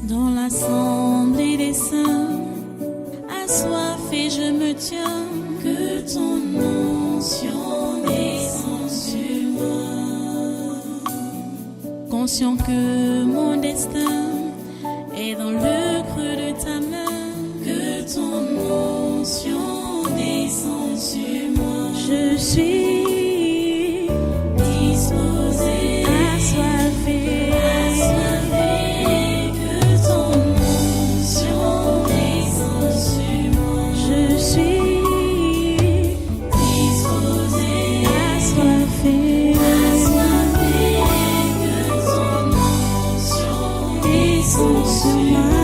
Dans l'assemblée des saints, assoiffé je me tiens, que ton onction descende sur moi. Conscient que mon destin est dans le creux de ta main, que ton onction descende sur moi. Je suis disposé, assoiffé, que ton onction descende sur moi. Je suis disposé, assoiffé, que ton onction descende sur moi.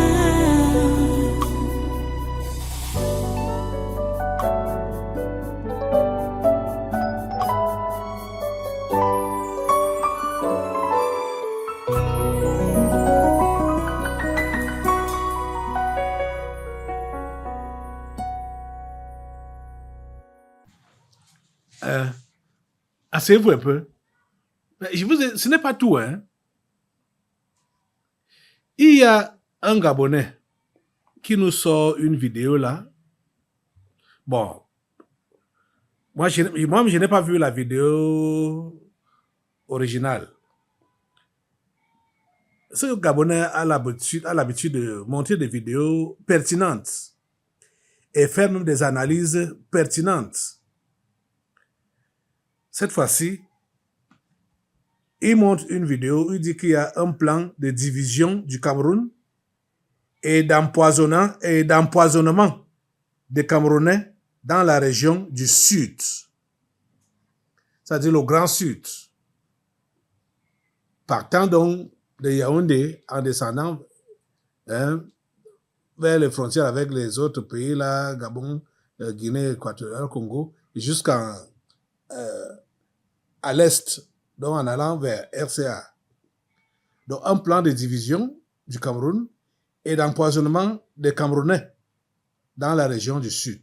Asseyez-vous un peu. Ce n'est pas tout, hein. Il y a un Gabonais qui nous sort une vidéo là. Bon, moi je n'ai pas vu la vidéo originale. Ce Gabonais a l'habitude de montrer des vidéos pertinentes et faire même des analyses pertinentes. Cette fois-ci, il montre une vidéo où il dit qu'il y a un plan de division du Cameroun et d'empoisonnement des Camerounais dans la région du Sud, c'est-à-dire le Grand Sud, partant donc de Yaoundé en descendant vers les frontières avec les autres pays, là, Gabon, Guinée équatoriale, Congo, jusqu'à l'est, donc en allant vers RCA. Donc un plan de division du Cameroun et d'empoisonnement des Camerounais dans la région du Sud.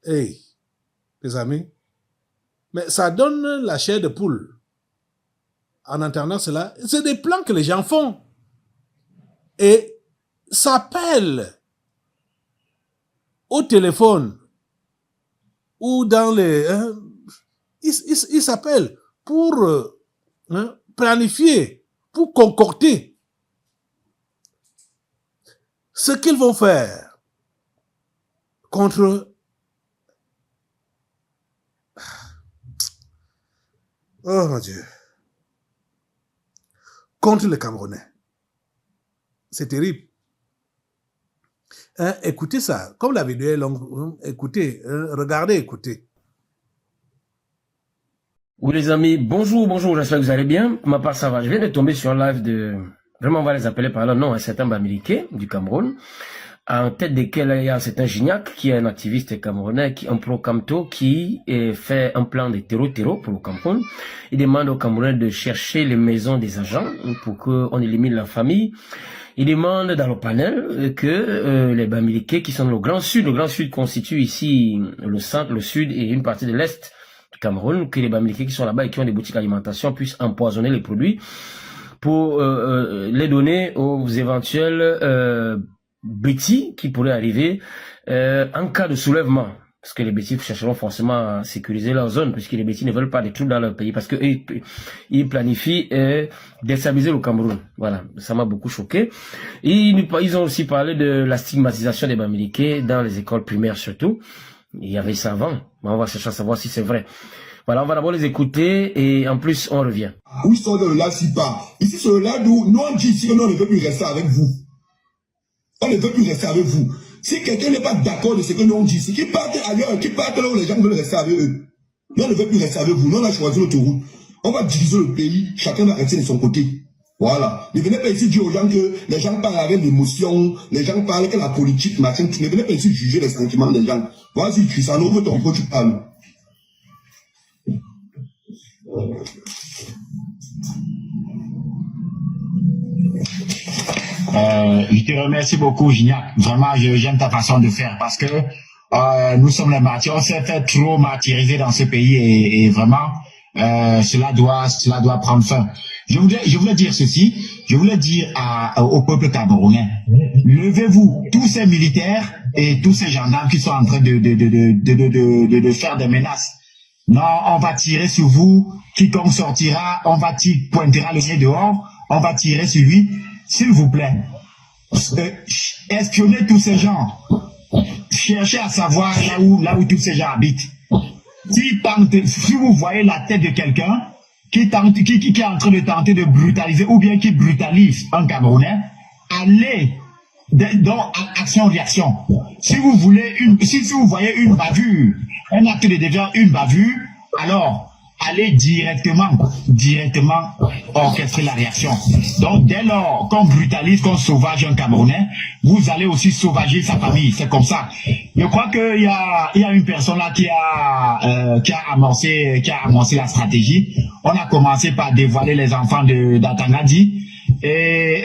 Hey, les amis, mais ça donne la chair de poule. En entendant cela, c'est des plans que les gens font. Et s'appellent au téléphone ou dans les... ils s'appellent pour planifier, pour concocter ce qu'ils vont faire contre... Oh mon Dieu. Contre les Camerounais. C'est terrible. Écoutez ça. Comme la vidéo est longue, écoutez, regardez, écoutez. Oui les amis, bonjour, j'espère que vous allez bien. Ma part ça va, je viens de tomber sur un live de... Vraiment on va les appeler par leur nom, un certain Bamileke du Cameroun. En tête desquels il y a un certain Gignac, qui est un activiste camerounais, un pro-Camto, qui fait un plan de terreau pour le Cameroun. Il demande aux Camerounais de chercher les maisons des agents pour qu'on élimine la famille. Il demande dans le panel que les Bamileke qui sont le Grand Sud constitue ici le centre, le Sud et une partie de l'Est du Cameroun, que les Bamileke qui sont là-bas et qui ont des boutiques d'alimentation puissent empoisonner les produits pour les donner aux éventuels bêtis qui pourraient arriver en cas de soulèvement. Parce que les bêtis chercheront forcément à sécuriser leur zone, puisque les bêtis ne veulent pas des troupes dans leur pays, parce que ils planifient déstabiliser le Cameroun. Voilà, ça m'a beaucoup choqué. Et ils ont aussi parlé de la stigmatisation des Bamileke dans les écoles primaires surtout. Il y avait ça avant, mais on va chercher à savoir si c'est vrai. Voilà, on va d'abord les écouter et en plus on revient. Où sont de là si pas? Ici c'est là d'où nous on dit ici que nous on ne veut plus rester avec vous. On ne veut plus rester avec vous. Si quelqu'un n'est pas d'accord de ce que nous on dit ici, qu'il parte ailleurs, qu'il parte là où les gens veulent rester avec eux. Nous on ne veut plus rester avec vous. Nous on a choisi notre route. On va diviser le pays, chacun va rester de son côté. Voilà. Ne venez pas ici dire aux gens que les gens parlent avec l'émotion, les gens parlent avec la politique, machin. Ne venez pas ici juger les sentiments des gens. Vas-y, tu s'en ouvre ton corps, tu parles. Je te remercie beaucoup, Gignac. Vraiment, j'aime ta façon de faire parce que nous sommes les martyrs. On s'est fait trop martyriser dans ce pays et vraiment, cela doit prendre fin. Je voulais dire ceci, je voulais dire au peuple camerounais, levez-vous, tous ces militaires et tous ces gendarmes qui sont en train de faire des menaces. Non, on va tirer sur vous, quiconque sortira, pointera le nez dehors, on va tirer sur lui, s'il vous plaît. Espionnez tous ces gens, cherchez à savoir là où tous ces gens habitent. Si vous voyez la tête de quelqu'un qui est en train de tenter de brutaliser ou bien qui brutalise un Camerounais, allez dans action-réaction. Si vous voyez une bavure, un acte de déviance, une bavure, alors allez directement orchestrer la réaction. Donc dès lors qu'on brutalise, qu'on sauvage un Camerounais, vous allez aussi sauvager sa famille. C'est comme ça. Je crois qu'il y a une personne là qui a amorcé la stratégie. On a commencé par dévoiler les enfants d'Atangandi. Et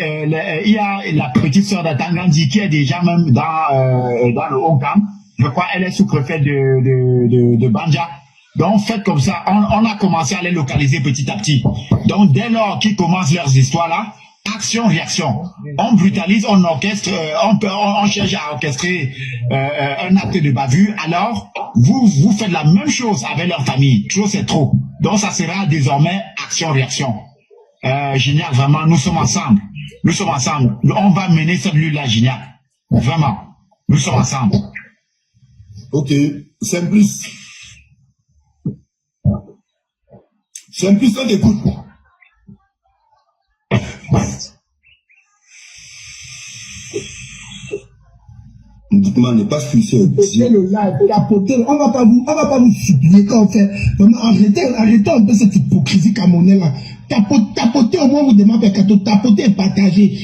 il y a la petite sœur d'Atangandi qui est déjà même dans le Haut-Camp. Je crois qu'elle est sous-préfète de Banja. Donc, faites comme ça. On a commencé à les localiser petit à petit. Donc, dès lors qu'ils commencent leurs histoires là, action-réaction. On brutalise, on orchestre, on cherche à orchestrer un acte de bavure. Alors, vous faites la même chose avec leur famille. Trop, c'est trop. Donc, ça sera désormais action-réaction. Gignac, vraiment, nous sommes ensemble. Nous sommes ensemble. On va mener cette lutte-là, Gignac. Vraiment. Nous sommes ensemble. Ok. Simplice. Simplice, on t'écoute. Dites-moi, n'est pas suicide. C'est le live, capoter. On va pas vous supplier quand on fait. Vraiment, arrêtez un peu cette hypocrisie camerounaise là. Tapoter au moins vous demandez tapoter et partager.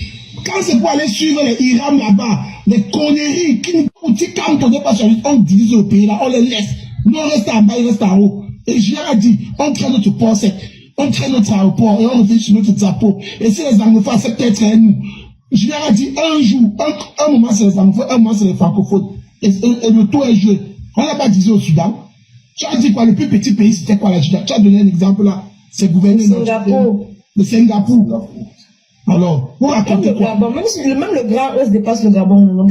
Quand c'est pour aller suivre les Iram là-bas, les conneries qui nous coûtent quand on n'est pas sur on divise le pays là, on les laisse. Nous on reste en bas, ils restent en haut. Et je leur ai dit, on traîne notre port sec, on traîne notre aéroport et on revient sur notre drapeau. Et si les anglophones acceptent d'être nous, je leur ai dit un jour, un moment c'est les anglophones, un moment c'est les francophones. Et le tour est joué. On n'a pas dit au Soudan. Tu as dit quoi, le plus petit pays c'était quoi la Juda? Tu as donné un exemple là. C'est gouverné le Singapour. Alors, vous racontez quoi? Gabon, même le Grand Ouest dépasse le Gabon,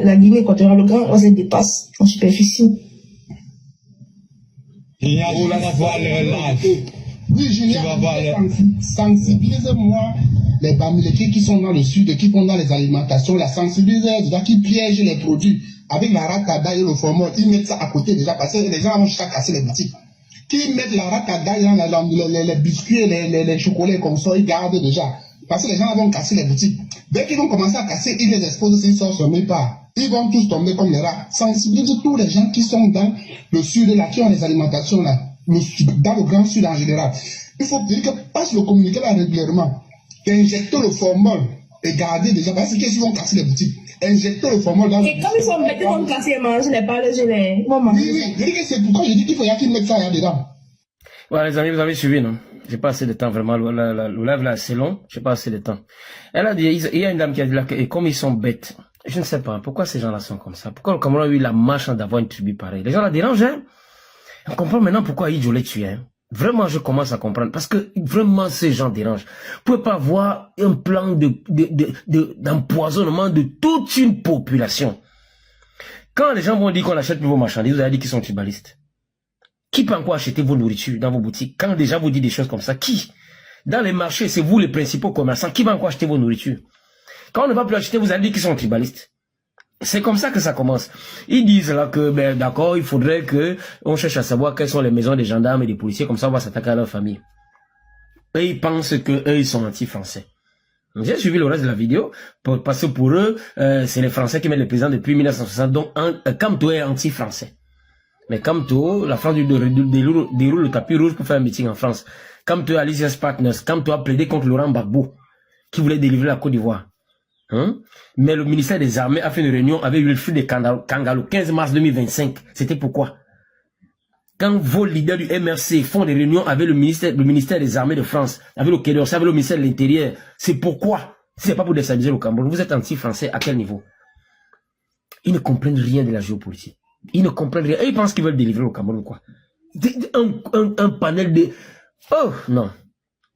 la Guinée équatoriale, le Grand Ouest dépasse en superficie. Oui, Julien, sensibilise-moi les Bamileke qui sont dans le sud, qui font dans les alimentations, la sensibilisation, qui piègent les produits avec la ratada et le formol, ils mettent ça à côté déjà parce que les gens vont jusqu'à casser les boutiques. Qui mettent la ratada dans les biscuits, les chocolats comme ça, ils gardent déjà. Parce que les gens vont casser les boutiques. Dès qu'ils vont commencer à casser, ils les exposent s'ils ne sont pas. Ils vont tous tomber comme les rats. Sensibiliser tous les gens qui sont dans le sud, là, qui ont les alimentations, là, dans le grand sud en général. Il faut dire que passe le communiquer là régulièrement. Injecter le formol et garder déjà. Parce qu'ils vont casser les boutiques. Injecter le formol dans. Et comme ils sont bêtés, ils vont casser et manger les balles, ils vont manger. Oui, c'est pourquoi je dis qu'il faut qu'ils mettent ça là-dedans. Voilà, les amis, vous avez suivi, non? J'ai pas assez de temps, vraiment. Le live là, c'est long. J'ai pas assez de temps. Elle a dit, il y a une dame qui a dit là que, et comme ils sont bêtes, je ne sais pas pourquoi ces gens-là sont comme ça. Pourquoi le Cameroun a eu la marche d'avoir une tribu pareille. Les gens la dérangent, hein? On comprend maintenant pourquoi Idjo les tue, hein? Vraiment, je commence à comprendre. Parce que vraiment, ces gens dérangent. Vous pouvez pas avoir un plan d'empoisonnement de toute une population. Quand les gens vont dire qu'on achète plus vos marchandises, vous allez dire qu'ils sont tribalistes. Qui peut encore acheter vos nourritures dans vos boutiques? Quand déjà vous dites des choses comme ça, qui? Dans les marchés, c'est vous les principaux commerçants. Qui va encore acheter vos nourritures? Quand on ne va plus acheter, vous allez dire qu'ils sont tribalistes. C'est comme ça que ça commence. Ils disent là que, ben, d'accord, il faudrait que on cherche à savoir quelles sont les maisons des gendarmes et des policiers, comme ça on va s'attaquer à leur famille. Et ils pensent que eux, ils sont anti-français. J'ai suivi le reste de la vidéo, parce que pour eux, c'est les Français qui mettent le président depuis 1960, donc Kamto est anti-français. Mais Kamto, la France déroule le tapis rouge pour faire un meeting en France. Kamto et Alliance Partners, Kamto a plaidé contre Laurent Gbagbo, qui voulait délivrer la Côte d'Ivoire. Hein? Mais le ministère des Armées a fait une réunion avec Wilfried de Kangalo, 15 mars 2025. C'était pourquoi? Quand vos leaders du MRC font des réunions avec le ministère des Armées de France, avec le Quai d'Orsay, avec le ministère de l'Intérieur, c'est pourquoi? Si c'est pas pour déstabiliser le Cameroun, vous êtes anti-français à quel niveau? Ils ne comprennent rien de la géopolitique. Ils ne comprennent rien. Et ils pensent qu'ils veulent délivrer le Cameroun, quoi. Un panel de... Oh, non.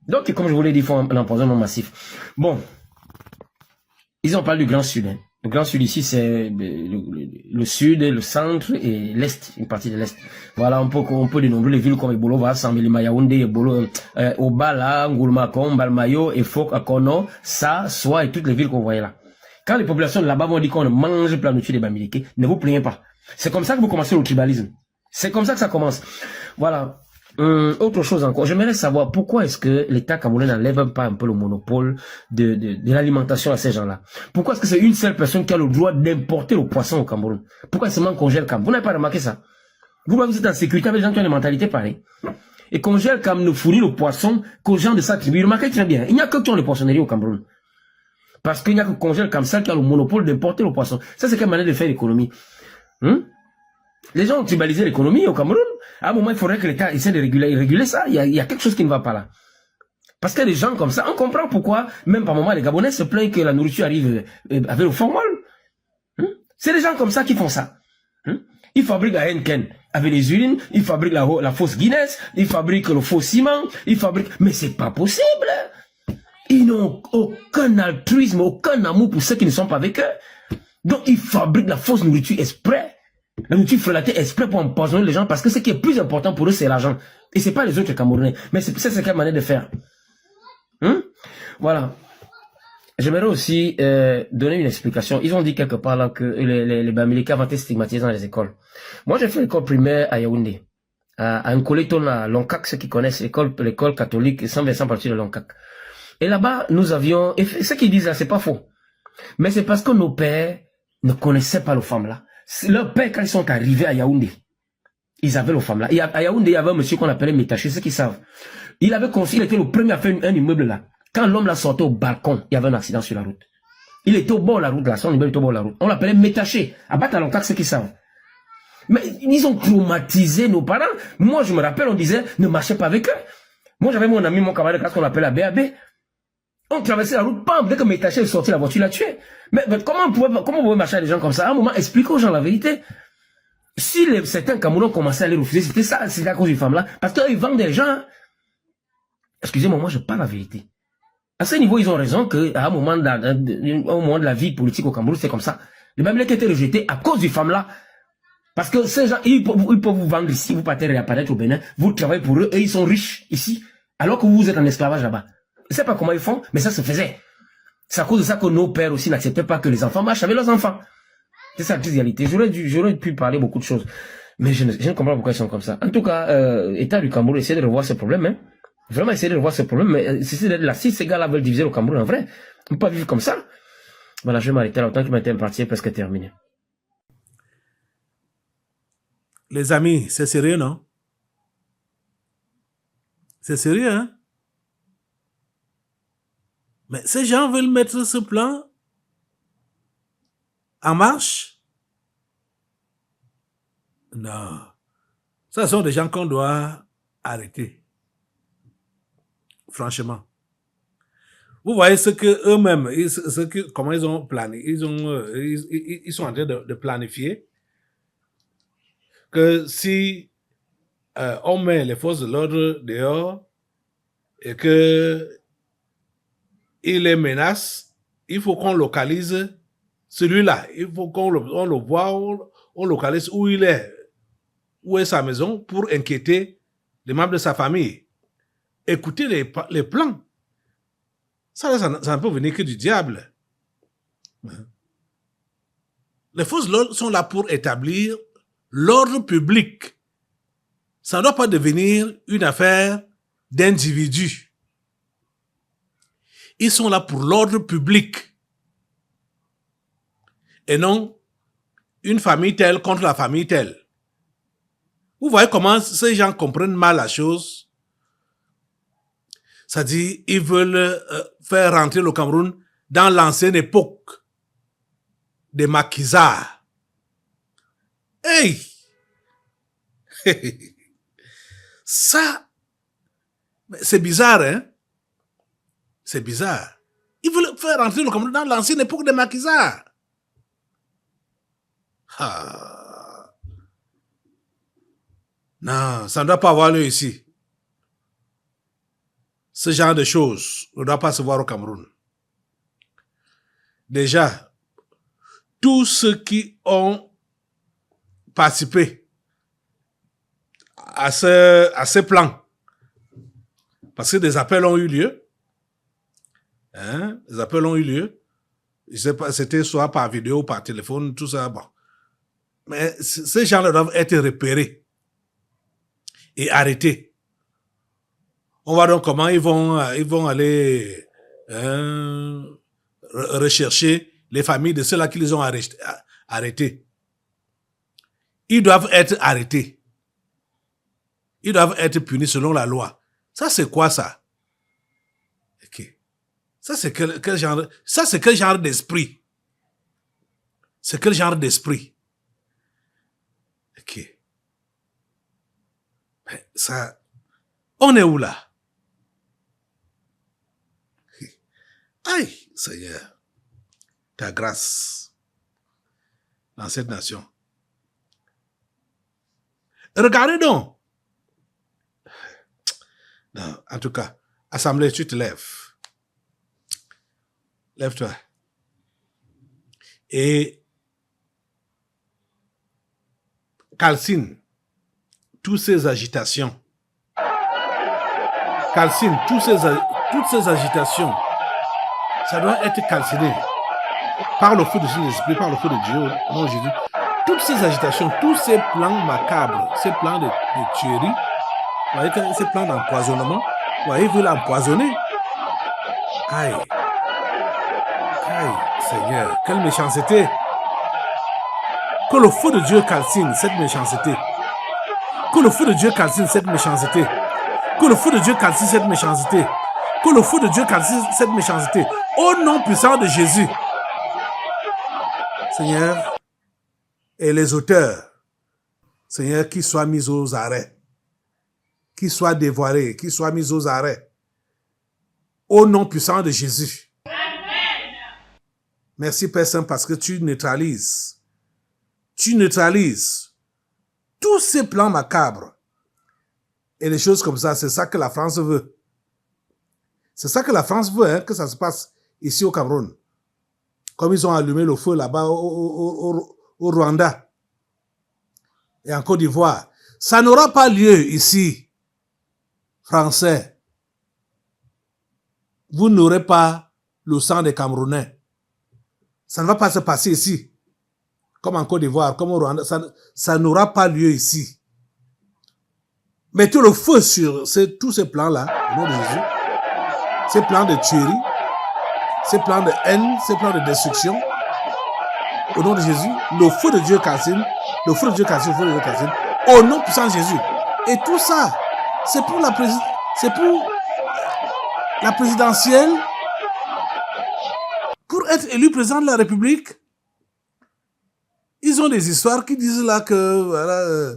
Donc, comme je vous l'ai dit, il faut un empoisonnement massif. Bon, ils ont parlé du Grand Sud. Hein. Le Grand Sud ici, c'est le Sud, le Centre et l'Est, une partie de l'Est. Voilà, on peut dénombrer les villes comme Ebolo, Sambilima, Yaoundé, Ebolo, Obala, Ngoulmakom, Balmayo, Efok, Akono, Sa, Soa et toutes les villes qu'on voyait là. Quand les populations de là-bas vont dire qu'on ne mange pas la nourriture des Bamileke, ne vous plaignez pas. C'est comme ça que vous commencez le tribalisme. C'est comme ça que ça commence. Voilà. Autre chose encore, j'aimerais savoir pourquoi est-ce que l'État camerounais n'enlève pas un peu le monopole de l'alimentation à ces gens-là. Pourquoi est-ce que c'est une seule personne qui a le droit d'importer le poisson au Cameroun? Pourquoi seulement on congèle Cam? Vous n'avez pas remarqué ça? Vous êtes en sécurité avec des gens qui ont des mentalités pareilles. Et congèle Cam ne fournit le poisson qu'aux gens de sa tribu. Remarquez très bien, il n'y a que qui ont les poissonneries au Cameroun. Parce qu'il n'y a que congèle comme ça qui a le monopole d'importer le poisson. Ça, c'est quelle manière de faire l'économie. Les gens ont tribalisé l'économie au Cameroun. À un moment, il faudrait que l'État essaie de réguler ça. Il y a quelque chose qui ne va pas là. Parce que les gens comme ça, on comprend pourquoi, même par moment, les Gabonais se plaignent que la nourriture arrive avec le formol. C'est les gens comme ça qui font ça. Ils fabriquent la Henken avec les urines, ils fabriquent la fausse Guinness, ils fabriquent le faux ciment, ils fabriquent... Mais c'est pas possible. Ils n'ont aucun altruisme, aucun amour pour ceux qui ne sont pas avec eux. Donc, ils fabriquent la fausse nourriture exprès. La nourriture frelatée exprès pour empoisonner les gens parce que ce qui est plus important pour eux, c'est l'argent. Et c'est pas les autres Camerounais. Mais c'est quelle manière de faire. Voilà. J'aimerais aussi donner une explication. Ils ont dit quelque part là que les Bamileke vont être stigmatisés dans les écoles. Moi, j'ai fait l'école primaire à Yaoundé. À un collecton à Loncac, ceux qui connaissent l'école catholique Saint-Vincent partie de Loncac. Et là-bas, nous avions... Et ce qu'ils disent là, c'est pas faux. Mais c'est parce que nos pères ne connaissaient pas les femmes là. Leurs pères, quand ils sont arrivés à Yaoundé, ils avaient les femmes là. Et à Yaoundé, il y avait un monsieur qu'on appelait Métaché, ceux qui savent. Il était le premier à faire un immeuble là. Quand l'homme l'a sorti au balcon, il y avait un accident sur la route. Il était au bord de la route là, son immeuble était au bord de la route. On l'appelait Métaché. À Bataloncac, ceux qui savent. Mais ils ont traumatisé nos parents. Moi, je me rappelle, on disait, ne marchez pas avec eux. Moi, j'avais mon ami, mon camarade de classe qu'on appelait la BAB. On traversait la route, dès que Métaché est sorti, la voiture l'a tué. Mais comment on pouvait marcher avec des gens comme ça? À un moment, expliquez aux gens la vérité. Si certains Camerounais commençaient à les refuser, c'était à cause d'une femme là. Parce qu'ils vendent des gens. Excusez-moi, moi je parle la vérité. À ce niveau, ils ont raison qu'à un moment de la vie politique au Cameroun, c'est comme ça. Les Bamileke étaient rejetés à cause d'une femme là. Parce que ces gens, ils peuvent vous vendre ici, vous partez réapparaître au Bénin, vous travaillez pour eux, et ils sont riches ici, alors que vous êtes en esclavage là-bas. Je ne sais pas comment ils font, mais ça se faisait. C'est à cause de ça que nos pères aussi n'acceptaient pas que les enfants marchent avec leurs enfants. C'est ça la réalité. J'aurais pu parler beaucoup de choses. Mais je ne comprends pas pourquoi ils sont comme ça. En tout cas, État du Cameroun essaie de revoir ce problème. Hein. Vraiment essayer de revoir ce problème. Mais si ces gars-là veulent diviser le Cameroun en vrai, on ne peut pas vivre comme ça. Voilà, je vais m'arrêter là. Autant que ma partie est presque terminée. Les amis, c'est sérieux, non? C'est sérieux, hein? Mais ces gens veulent mettre ce plan en marche? Non. Ce sont des gens qu'on doit arrêter. Franchement. Vous voyez ce que eux-mêmes, comment ils ont plané, ils sont en train de planifier que si on met les forces de l'ordre dehors et que il les menace, il faut qu'on localise celui-là. Il faut qu'on le voit, on localise où il est, où est sa maison pour inquiéter les membres de sa famille. Écoutez les plans. Ça ne peut venir que du diable. Les forces de l'ordre sont là pour établir l'ordre public. Ça ne doit pas devenir une affaire d'individus. Ils sont là pour l'ordre public. Et non une famille telle contre la famille telle. Vous voyez comment ces gens comprennent mal la chose? C'est-à-dire, ils veulent faire rentrer le Cameroun dans l'ancienne époque des maquisards. Hey! Ça, c'est bizarre, hein? C'est bizarre. Ils veulent faire rentrer le Cameroun dans l'ancienne époque des maquisards. Ah. Non, ça ne doit pas avoir lieu ici. ce genre de choses ne doit pas se voir au Cameroun. Déjà, tous ceux qui ont participé à ce plan, parce que des appels ont eu lieu, des appels ont eu lieu, je sais pas, c'était soit par vidéo, par téléphone, tout ça, bon. Mais ces gens-là doivent être repérés et arrêtés. On voit donc comment ils vont aller rechercher les familles de ceux-là qui les ont arrêtés. Ils doivent être arrêtés. Ils doivent être punis selon la loi. Ça, c'est quoi ça? Ok. Ça, c'est quel genre d'esprit? C'est quel genre d'esprit? Ok. Mais ça, on est où là? Aïe, Seigneur, ta grâce dans cette nation. Regardez donc. Non, en tout cas, Assemblée, tu te lèves. Lève-toi. Et calcine toutes ces agitations. Calcine toutes ces agitations. Ça doit être calciné par le feu de Saint-Esprit, par le feu de Dieu, au nom de Jésus. Toutes ces agitations, tous ces plans macabres, ces plans de tuerie, vous voyez, ces plans d'empoisonnement, vous voyez, ils veulent empoisonner. Aïe. Aïe, Seigneur, quelle méchanceté. Que le feu de Dieu calcine cette méchanceté. Que le feu de Dieu calcine cette méchanceté. Que le feu de Dieu calcine cette méchanceté. Que le feu de Dieu calcine cette méchanceté. Au nom puissant de Jésus. Seigneur, et les auteurs, Seigneur, qu'ils soient mis aux arrêts. Qu'ils soient dévoilés, qu'ils soient mis aux arrêts. Au nom puissant de Jésus. Merci Père Saint parce que tu neutralises tous ces plans macabres et les choses comme ça. C'est ça que la France veut. C'est ça que la France veut, que ça se passe ici au Cameroun. Comme ils ont allumé le feu là-bas au Rwanda et en Côte d'Ivoire. Ça n'aura pas lieu ici, Français. Vous n'aurez pas le sang des Camerounais. Ça ne va pas se passer ici. Comme en Côte d'Ivoire, comme au Rwanda. Ça n'aura pas lieu ici. Mettez le feu sur tous ces plans-là, au nom de Jésus. Ces plans de tuerie, ces plans de haine, ces plans de destruction. Au nom de Jésus, le feu de Dieu calcine, le feu de Dieu calcine, le feu de Dieu calcine. Au nom puissant de Jésus. Et tout ça, c'est pour la présidentielle, pour être élu président de la République. Ils ont des histoires qui disent là que voilà,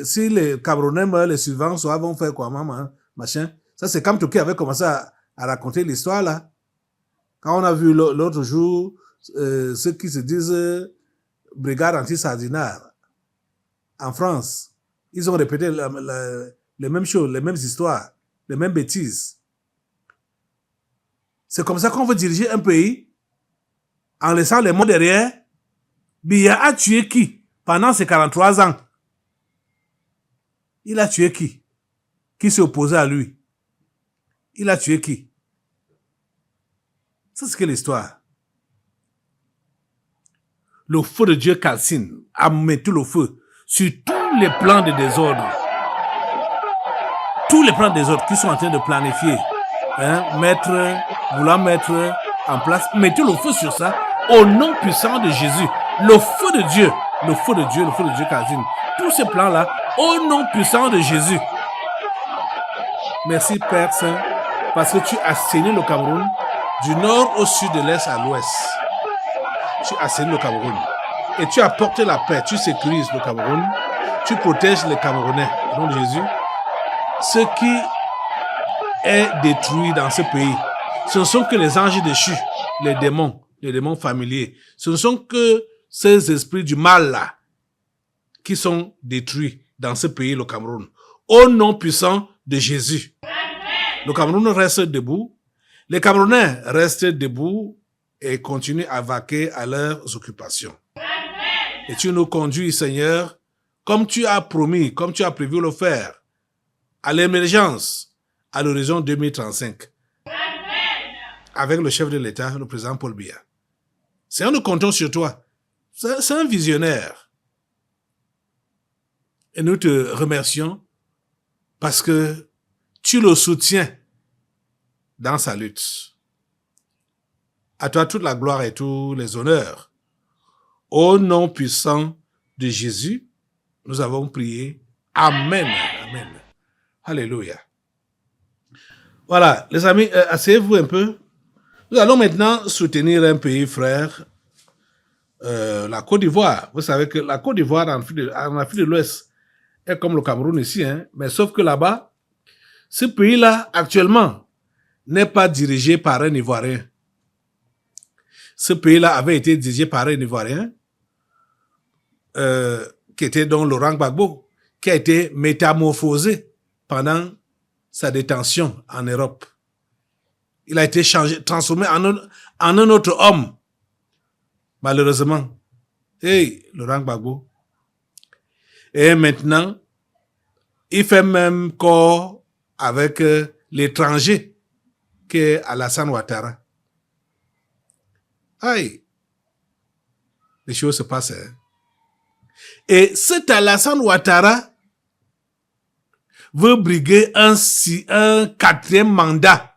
si les Camerounais meurent, les suivants vont faire quoi, maman, machin. Ça, c'est comme qui avait commencé à raconter l'histoire là. Quand on a vu l'autre jour ceux qui se disent brigade anti-sardinard en France, ils ont répété les mêmes choses, les mêmes histoires, les mêmes bêtises. C'est comme ça qu'on veut diriger un pays en laissant les mots derrière. Biya a tué qui pendant ces 43 ans? Il a tué qui? Qui s'est opposé à lui? Il a tué qui? C'est ce qu'est l'histoire. Le feu de Dieu calcine, a mis tout le feu sur tous les plans de désordre. Tous les plans de désordre qui sont en train de planifier, vouloir mettre en place, mettez le feu sur ça au nom puissant de Jésus. Le feu de Dieu, le feu de Dieu, le feu de Dieu calcine. Tous ces plans-là, au nom puissant de Jésus. Merci Père Saint, parce que tu as saigné le Cameroun du nord au sud, de l'est à l'ouest. Tu as saigné le Cameroun. Et tu as porté la paix, tu sécurises le Cameroun, tu protèges les Camerounais. Au nom de Jésus, ce qui est détruit dans ce pays, ce ne sont que les anges déchus, les démons familiers. Ce ne sont que ces esprits du mal là qui sont détruits dans ce pays, le Cameroun. au nom puissant de Jésus. Le Cameroun reste debout. Les Camerounais restent debout et continuent à vaquer à leurs occupations. Et tu nous conduis, Seigneur, comme tu as promis, comme tu as prévu le faire, à l'émergence à l'horizon 2035. Avec le chef de l'État, le président Paul Biya. Seigneur, nous comptons sur toi. C'est un visionnaire. Et nous te remercions parce que tu le soutiens dans sa lutte. À toi toute la gloire et tous les honneurs. Au nom puissant de Jésus, nous avons prié. Amen. Amen. Alléluia. Voilà, les amis, asseyez-vous un peu. Nous allons maintenant soutenir un pays frère, la Côte d'Ivoire. Vous savez que la Côte d'Ivoire en Afrique de l'Ouest est comme le Cameroun ici, hein, mais sauf que là-bas, ce pays-là, actuellement, n'est pas dirigé par un Ivoirien. Ce pays-là avait été dirigé par un Ivoirien, qui était donc Laurent Gbagbo, qui a été métamorphosé pendant sa détention en Europe. Il a été changé, transformé en un autre homme. Malheureusement. Hey, Laurent Gbagbo. Et maintenant, il fait même corps avec l'étranger qui est Alassane Ouattara. Aïe. Les choses se passent. Hein. Et cet Alassane Ouattara veut briguer un 4e mandat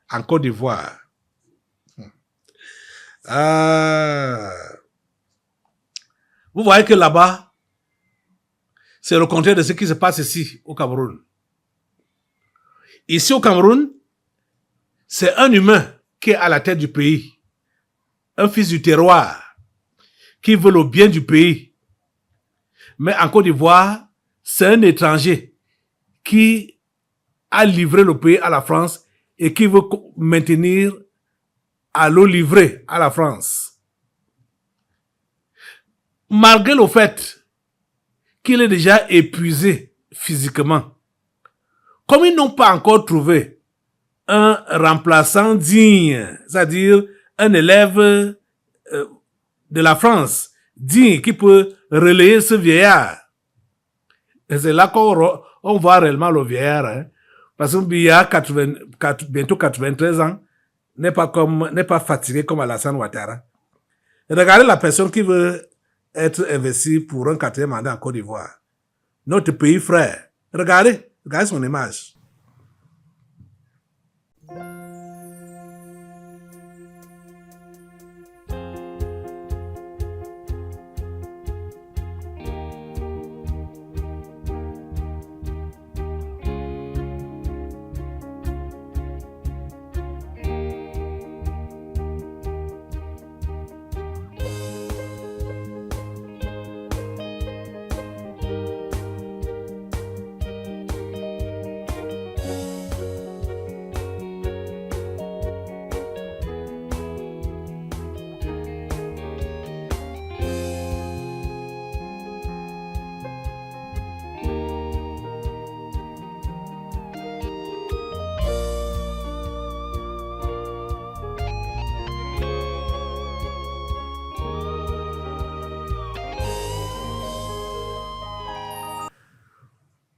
en Côte d'Ivoire. Vous voyez que là-bas, c'est le contraire de ce qui se passe ici, au Cameroun. Ici, au Cameroun, c'est un humain qui est à la tête du pays. Un fils du terroir, qui veut le bien du pays. Mais en Côte d'Ivoire, c'est un étranger qui a livré le pays à la France et qui veut maintenir à l'eau livrée à la France. Malgré le fait qu'il est déjà épuisé physiquement, comme ils n'ont pas encore trouvé un remplaçant digne, c'est-à-dire un élève de la France digne qui peut relayer ce vieillard. Et c'est là qu'on voit réellement le vieillard, hein. Parce que Biya, bientôt 93 ans, n'est pas fatigué comme Alassane Ouattara. Regardez la personne qui veut être investie pour un 4e mandat en Côte d'Ivoire. Notre pays frère. Regardez son image.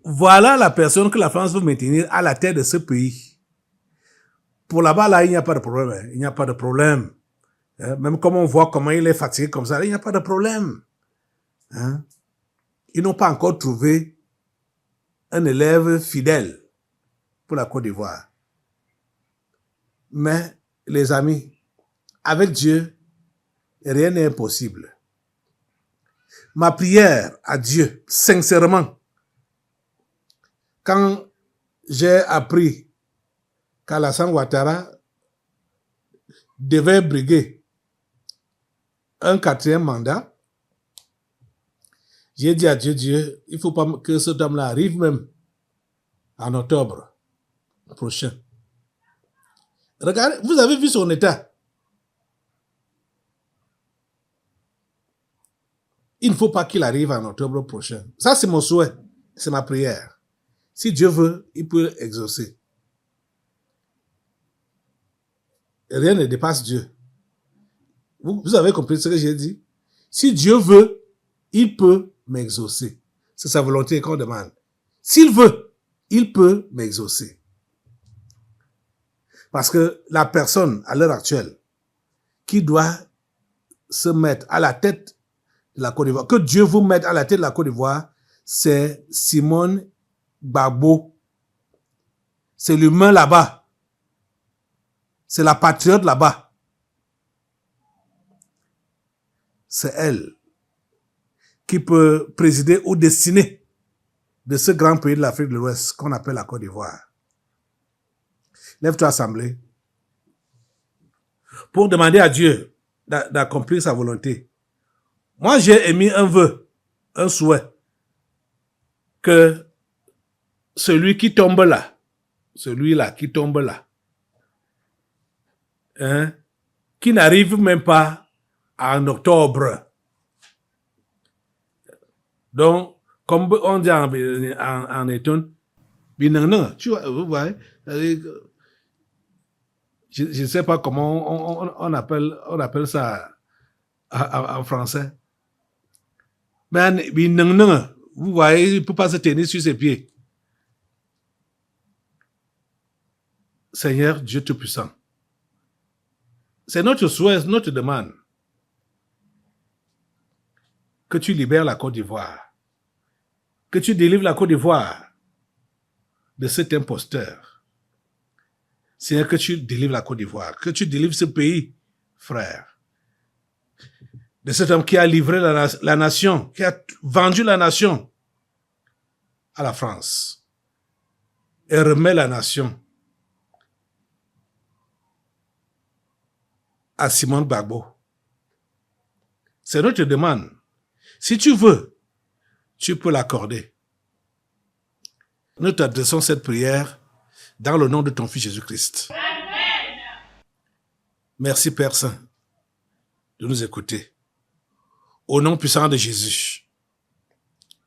Voilà la personne que la France veut maintenir à la tête de ce pays. Pour là-bas, là, il n'y a pas de problème. Hein. Il n'y a pas de problème. Hein. Même comme on voit comment il est fatigué comme ça, il n'y a pas de problème. Hein. Ils n'ont pas encore trouvé un élève fidèle pour la Côte d'Ivoire. Mais, les amis, avec Dieu, rien n'est impossible. Ma prière à Dieu, sincèrement, quand j'ai appris qu'Alassane Ouattara devait briguer un 4e mandat, j'ai dit à Dieu, il ne faut pas que cet homme-là arrive même en octobre prochain. Regardez, vous avez vu son état. Il ne faut pas qu'il arrive en octobre prochain. Ça, c'est mon souhait, c'est ma prière. Si Dieu veut, il peut exaucer. Rien ne dépasse Dieu. Vous avez compris ce que j'ai dit? Si Dieu veut, il peut m'exaucer. C'est sa volonté qu'on demande. S'il veut, il peut m'exaucer. Parce que la personne, à l'heure actuelle, qui doit se mettre à la tête de la Côte d'Ivoire, que Dieu vous mette à la tête de la Côte d'Ivoire, c'est Simone Gbagbo. C'est l'humain là-bas. C'est la patriote là-bas. C'est elle qui peut présider ou destiner de ce grand pays de l'Afrique de l'Ouest qu'on appelle la Côte d'Ivoire. Lève-toi, assemblée, pour demander à Dieu d'accomplir sa volonté. Moi, j'ai émis un vœu, un souhait, que celui qui tombe là, celui-là qui tombe là, hein, qui n'arrive même pas en octobre. Donc, comme on dit en étonne, tu vois, vous voyez, je ne sais pas comment on appelle ça en français. Mais vous voyez, il ne peut pas se tenir sur ses pieds. Seigneur Dieu Tout-Puissant, c'est notre souhait, notre demande, que tu libères la Côte d'Ivoire, que tu délivres la Côte d'Ivoire de cet imposteur. Seigneur, que tu délivres la Côte d'Ivoire, que tu délivres ce pays, frère, de cet homme qui a livré la nation, qui a vendu la nation à la France et remet la nation à Simone Gbagbo. C'est notre demande. Si tu veux, tu peux l'accorder. Nous t'adressons cette prière dans le nom de ton Fils Jésus-Christ. Merci Père Saint de nous écouter. Au nom puissant de Jésus,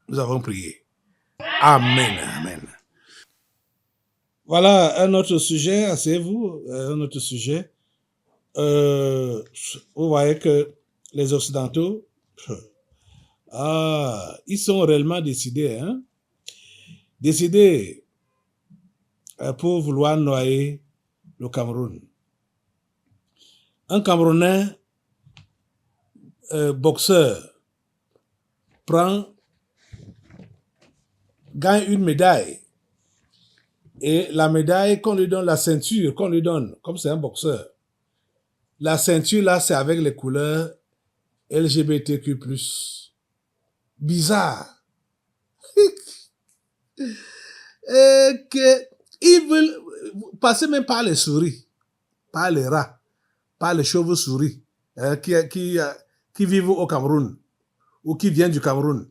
nous avons prié. Amen. Amen. Voilà un autre sujet, asseyez-vous, un autre sujet. Vous voyez que les Occidentaux, ils sont réellement décidés, hein? Décidés pour vouloir noyer le Cameroun. Un Camerounais boxeur gagne une médaille, et la médaille qu'on lui donne, la ceinture qu'on lui donne, comme c'est un boxeur, la ceinture là, c'est avec les couleurs LGBTQ+. Bizarre. Ils veulent passer même par les souris, par les rats, par les chauves-souris qui vivent au Cameroun ou qui viennent du Cameroun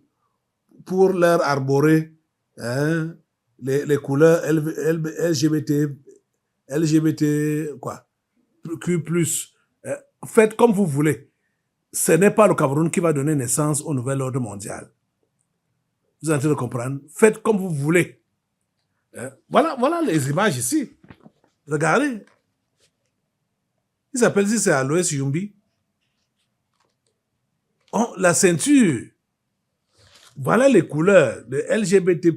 pour leur arborer les couleurs LGBT quoi, Q+. Faites comme vous voulez. Ce n'est pas le Cameroun qui va donner naissance au nouvel ordre mondial. Vous êtes en train de comprendre? Faites comme vous voulez. Voilà les images ici. Regardez. Il s'appelle ici, c'est Aloès Youmbi. Oh, la ceinture. Voilà les couleurs de LGBT+.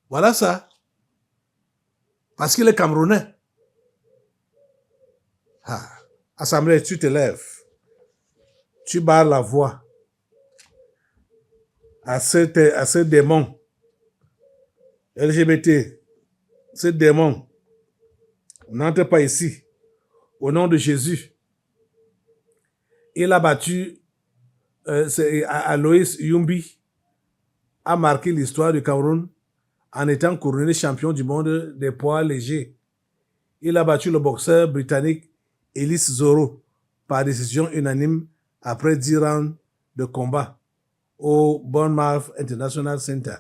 Voilà ça. Parce qu'il est Camerounais. Assemblée, tu te lèves. Tu barres la voie à ce démon LGBT, ce démon. N'entre pas ici. Au nom de Jésus. Il a battu Aloès Youmbi, a marqué l'histoire du Cameroun en étant couronné champion du monde des poids légers. Il a battu le boxeur britannique Ellis Zoro par décision unanime après 10 rounds de combat au Bournemouth International Center.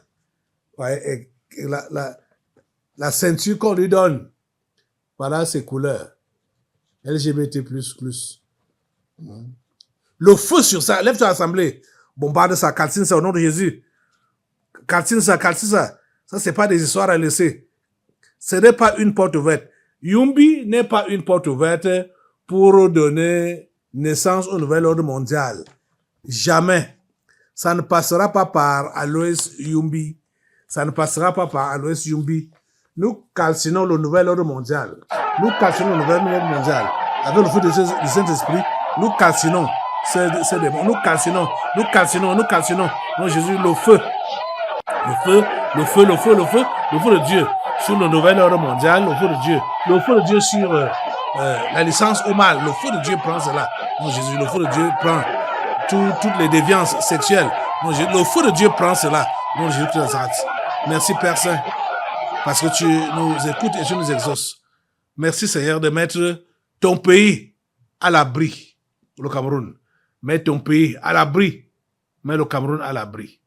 Ouais, et la ceinture qu'on lui donne, voilà ses couleurs. LGBT++. Le feu sur ça, lève-toi à l'assemblée. Bombarde sa calcine, c'est au nom de Jésus. Kaltine ça. Ça, c'est pas des histoires à laisser. Ce n'est pas une porte ouverte. Yumbi n'est pas une porte ouverte pour donner naissance au nouvel ordre mondial. Jamais. Ça ne passera pas par Alois Yumbi. Ça ne passera pas par Alois Yumbi. Nous calcinons le nouvel ordre mondial. Nous calcinons le nouvel ordre mondial. Avec le feu du Saint-Esprit, nous calcinons ces démons. Nous calcinons. Non, Jésus, le feu de Dieu sur le nouvel ordre mondial, le feu de Dieu sur la licence au mal, le feu de Dieu prend cela. Non, Jésus, le feu de Dieu prend toutes les déviances sexuelles. Non, Jésus, le feu de Dieu prend cela. Non, Jésus, merci Père Saint, parce que tu nous écoutes et tu nous exauces. Merci Seigneur de mettre ton pays à l'abri, le Cameroun. Mets ton pays à l'abri, mets le Cameroun à l'abri.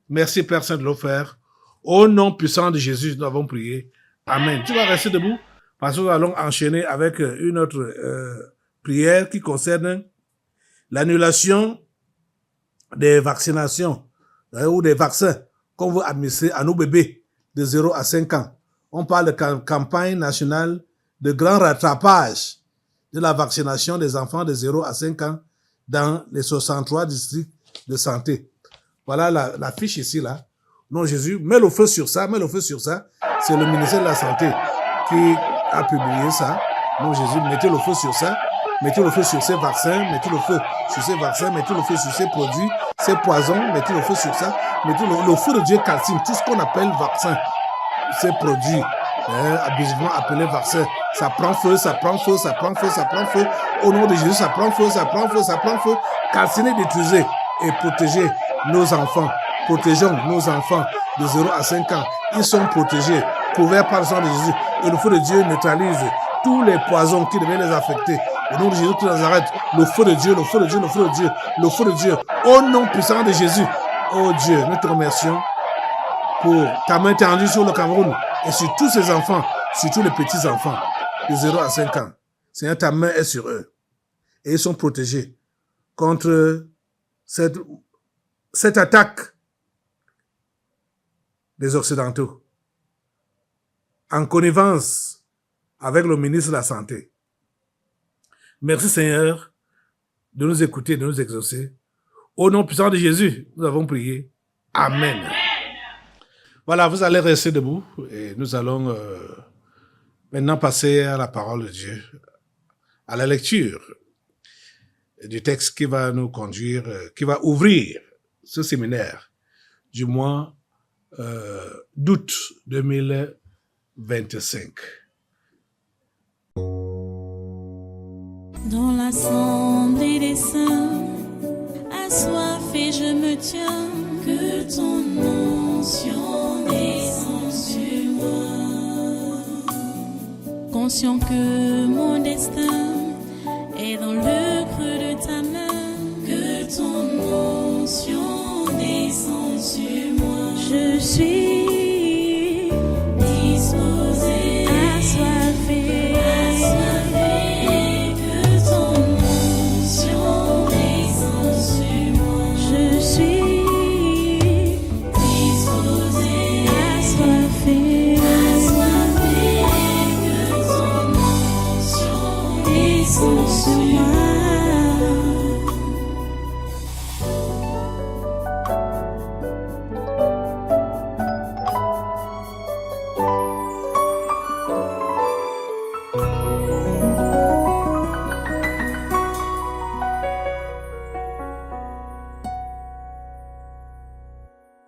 Merci Père Saint de le faire. Au nom puissant de Jésus, nous avons prié. Amen. Tu vas rester debout parce que nous allons enchaîner avec une autre prière qui concerne l'annulation des vaccinations ou des vaccins qu'on veut administrer à nos bébés de 0 à 5 ans. On parle de campagne nationale de grand rattrapage de la vaccination des enfants de 0 à 5 ans dans les 63 districts de santé. Voilà la fiche ici, là. Non, Jésus, mets le feu sur ça. C'est le ministère de la Santé qui a publié ça. Non, Jésus, mettez le feu sur ça. Mettez le feu sur ces vaccins. Mettez le feu sur ces vaccins. Mettez le feu sur ces produits, ces poisons. Mettez le feu sur ça. Mettez le feu de Dieu calcine tout ce qu'on appelle vaccin. Ces produits, abusivement appelés vaccins. Ça prend feu. Au nom de Jésus, ça prend feu. Calcinez, détruisez et protégez nos enfants. Protégeons nos enfants de 0 à 5 ans. Ils sont protégés, couverts par le sang de Jésus. Et le feu de Dieu neutralise tous les poisons qui devaient les affecter. Au nom de Jésus de Nazareth, le feu de Dieu. Au nom puissant de Jésus. Oh Dieu, nous te remercions pour ta main tendue sur le Cameroun et sur tous ces enfants, sur tous les petits enfants de 0 à 5 ans. Seigneur, ta main est sur eux. Et ils sont protégés contre cette attaque des Occidentaux, en connivence avec le ministre de la Santé. Merci Seigneur de nous écouter, de nous exaucer. Au nom puissant de Jésus, nous avons prié. Amen. Voilà, vous allez rester debout et nous allons maintenant passer à la parole de Dieu, à la lecture du texte qui va nous conduire, qui va ouvrir ce séminaire du mois d'août 2025. Dans l'assemblée des saints, assoiffé je me tiens, que ton onction descende sur moi. Conscient que mon destin est dans le creux de ta main, que ton onction descende sur moi. Je suis